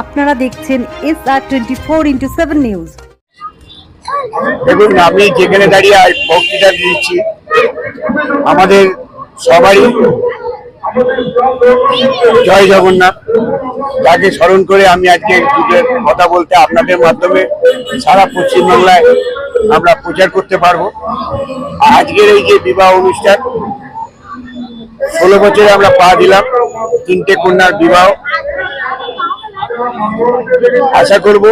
আপনারা দেখছেন SR24x7 news. দেখুন, আমি যেখানে দাঁড়িয়ে বক্তৃতা দিচ্ছি আমাদের সবারই জয় জগন্নাথ, তাকে স্মরণ করে আমি আজকে কথা বলতে আপনাদের মাধ্যমে সারা পশ্চিমবাংলায় আমরা প্রচার করতে পারবো। আজকের এই যে বিবাহ অনুষ্ঠান, 16 বছরে আমরা পা দিলাম, 3টে কন্যার বিবাহ। আশা করব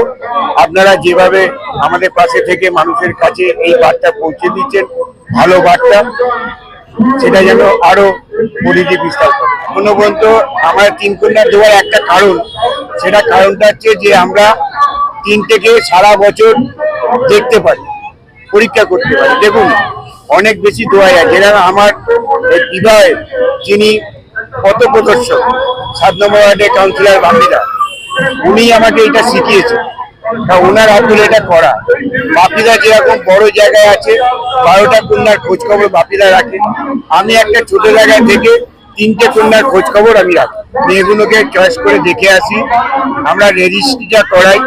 আপনারা যেভাবে আমাদের পাশে থেকে মানুষের কাছে এই বার্তা পৌঁছে দিচ্ছেন, ভালো বার্তা, সেটা যেন আরো পরিধি বিস্তার করে। কোনো পর্যন্ত আমার 3 কন্যা দেওয়ার একটা কারণটা হচ্ছে যে আমরা 3টেকে সারা বছর দেখতে পারি, পরীক্ষা করতে পারি। দেখুন, অনেক বেশি দোয়া যায়, যেটা আমার বিবাহের যিনি পথ প্রদর্শক 7 নম্বর ওয়ার্ডের কাউন্সিলর বাপিদা, উনি আমাকে এটা শিখিয়েছেন। ওনার হাত ধরে এটা করা। বাপিদা যেরকম বড় জায়গায় আছে, 12টা কন্যার খোঁজ খবর বাপিদা রাখে, আমি একটা ছোট জায়গায় থেকে 3টে কন্যার খোঁজ খবর আমি রাখি। মেয়েগুলোকে চয়েস করে দেখে আসি, আমরা রেজিস্ট্রিটা করাই,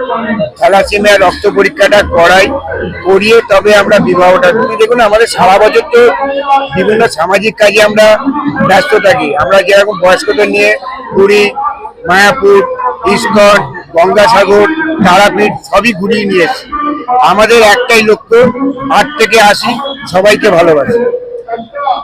থ্যালাসেমিয়া রক্ত পরীক্ষাটা করিয়ে তবে আমরা বিবাহটা করি। দেখুন, আমাদের সারা বছর তো বিভিন্ন সামাজিক কাজে আমরা ব্যস্ত থাকি। আমরা যেরকম বয়স্কদের নিয়ে পুরী, মায়াপুর, ইস্কন, গঙ্গাসাগর, তারাপীঠ সবই ঘুরিয়ে নিয়েছি। আমাদের একটাই লক্ষ্য, 8 থেকে 80 সবাইকে ভালোবাসি।